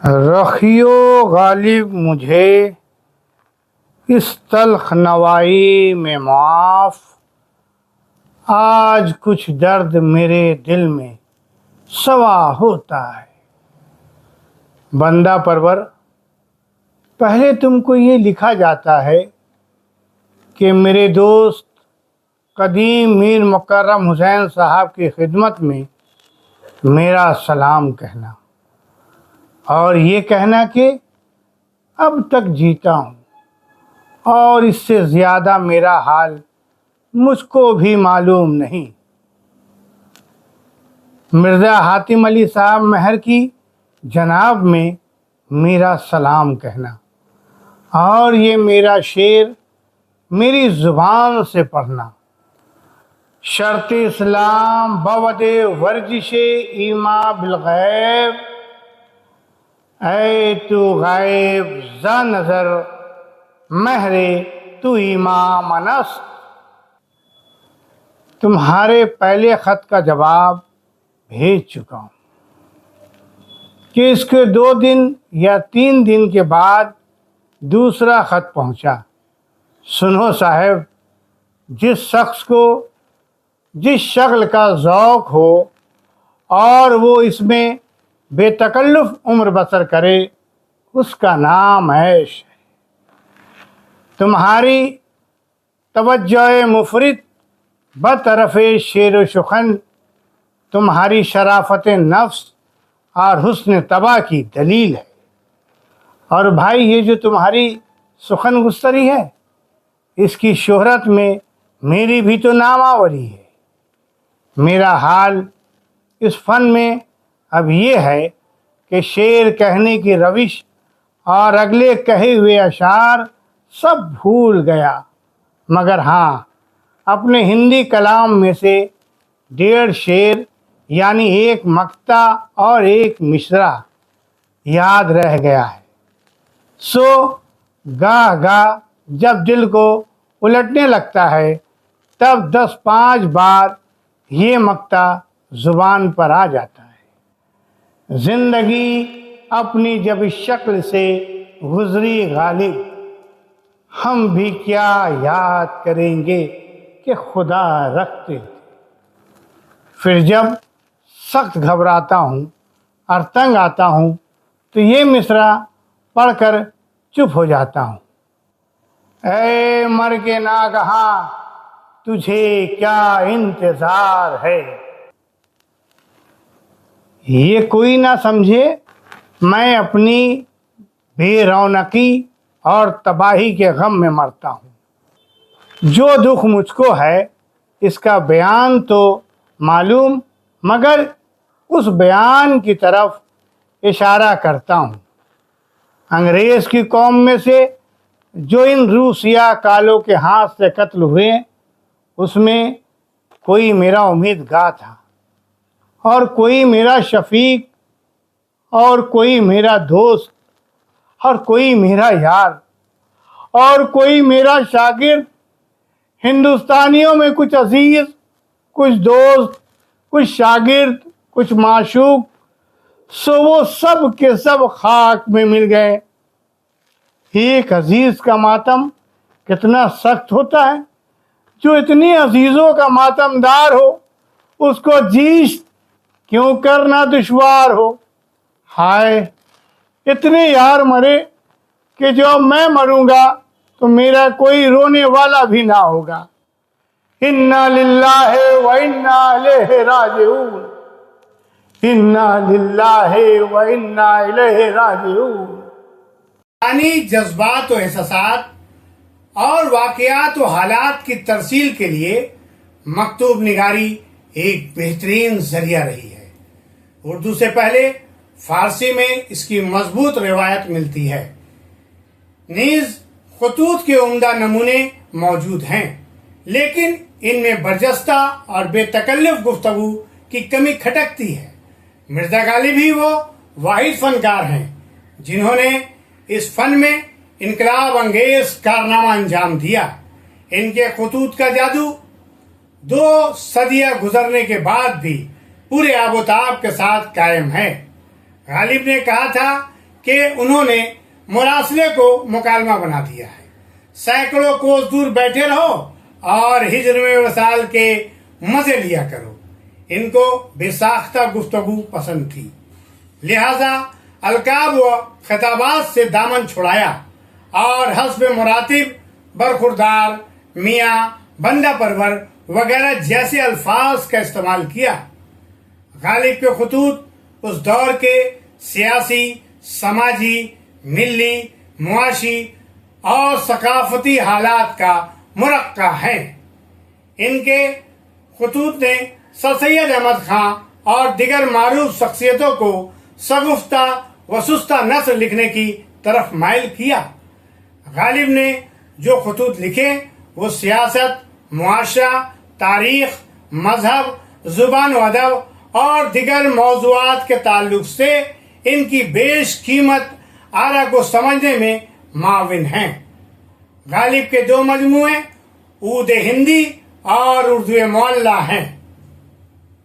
رخیو غالب مجھے اس تلخ نوائی میں معاف، آج کچھ درد میرے دل میں سوا ہوتا ہے۔ بندہ پرور، پہلے تم کو یہ لکھا جاتا ہے کہ میرے دوست قدیم میر مکرم حسین صاحب کی خدمت میں میرا سلام کہنا، اور یہ کہنا کہ اب تک جیتا ہوں اور اس سے زیادہ میرا حال مجھ کو بھی معلوم نہیں۔ مرزا حاتم علی صاحب مہر کی جناب میں میرا سلام کہنا، اور یہ میرا شعر میری زبان سے پڑھنا۔ شرط اسلام بود ورزش ایما بالغیب، اے تو غائب ز نظر مہر تو ایمام است۔ تمہارے پہلے خط کا جواب بھیج چکا ہوں کہ اس کے 2 دن یا 3 دن کے بعد دوسرا خط پہنچا۔ سنو صاحب، جس شخص کو جس شکل کا ذوق ہو اور وہ اس میں بے تکلف عمر بسر کرے، اس کا نام عیش ہے۔ تمہاری توجہ مفرط بطرف شعر و سخن تمہاری شرافت نفس اور حسن طبع کی دلیل ہے۔ اور بھائی، یہ جو تمہاری سخن گستری ہے، اس کی شہرت میں میری بھی تو نام آوری ہے۔ میرا حال اس فن میں اب یہ ہے کہ شعر کہنے کی روش اور اگلے کہے ہوئے اشعار سب بھول گیا، مگر ہاں، اپنے ہندی کلام میں سے 1.5 شعر یعنی 1 مقطع اور 1 مصرع یاد رہ گیا ہے۔ سو گاہ گاہ جب دل کو الٹنے لگتا ہے، تب 10-5 بار یہ مقطع زبان پر آ جاتا ہے۔ زندگی اپنی جب اس شکل سے گزری غالب، ہم بھی کیا یاد کریں گے کہ خدا رکھتے تھے۔ پھر جب سخت گھبراتا ہوں اور تنگ آتا ہوں تو یہ مصرع پڑھ کر چپ ہو جاتا ہوں۔ اے مرگ ناگہاں تجھے کیا انتظار ہے۔ یہ کوئی نہ سمجھے میں اپنی بے رونقی اور تباہی کے غم میں مرتا ہوں۔ جو دکھ مجھ کو ہے اس کا بیان تو معلوم، مگر اس بیان کی طرف اشارہ کرتا ہوں۔ انگریز کی قوم میں سے جو ان روسیا کالوں کے ہاتھ سے قتل ہوئے، اس میں کوئی میرا امیدگار تھا، اور کوئی میرا شفیق، اور کوئی میرا دوست، اور کوئی میرا یار، اور کوئی میرا شاگرد۔ ہندوستانیوں میں کچھ عزیز، کچھ دوست، کچھ شاگرد، کچھ معشوق، سو وہ سب کے سب خاک میں مل گئے۔ ایک عزیز کا ماتم کتنا سخت ہوتا ہے۔ جو اتنی عزیزوں کا ماتم دار ہو، اس کو جیش کیوں کرنا دشوار ہو۔ ہائے، اتنے یار مرے کہ جو میں مروں گا تو میرا کوئی رونے والا بھی نہ ہوگا۔ انا للہ و انا الیہ راجعون، انا للہ و انا الیہ راجعون۔ یعنی جذبات و احساسات اور واقعات و حالات کی ترسیل کے لیے مکتوب نگاری ایک بہترین ذریعہ رہی ہے۔ اردو سے پہلے فارسی میں اس کی مضبوط روایت ملتی ہے، نیز خطوط کے عمدہ نمونے موجود ہیں، لیکن ان میں برجستہ اور بے تکلف گفتگو کی کمی کھٹکتی ہے۔ مرزا غالب ہی وہ واحد فنکار ہیں جنہوں نے اس فن میں انقلاب انگیز کارنامہ انجام دیا۔ ان کے خطوط کا جادو 2 صدیاں گزرنے کے بعد بھی پورے آب و تاب کے ساتھ قائم ہے۔ غالب نے کہا تھا کہ انہوں نے مراسلے کو مکالمہ بنا دیا ہے۔ سینکڑوں کوس دور بیٹھے رہو اور ہجر میں وصال کے مزے لیا کرو۔ ان کو بے ساختہ گفتگو پسند تھی، لہذا القاب و خطابات سے دامن چھڑایا اور حسب مراتب برخوردار، میاں، بندہ پرور وغیرہ جیسے الفاظ کا استعمال کیا۔ غالب کے خطوط اس دور کے سیاسی، سماجی، ملی، معاشی اور ثقافتی حالات کا مرقع ہیں۔ ان کے خطوط نے سر سید احمد خان اور دیگر معروف شخصیتوں کو شگفتہ و سستہ نثر لکھنے کی طرف مائل کیا۔ غالب نے جو خطوط لکھے وہ سیاست، معاشرہ، تاریخ، مذہب، زبان و ادب اور دیگر موضوعات کے تعلق سے ان کی بیش قیمت آرا کو سمجھنے میں معاون ہیں۔ غالب کے 2 مجموعے عود ہندی اور اردو معلی ہیں۔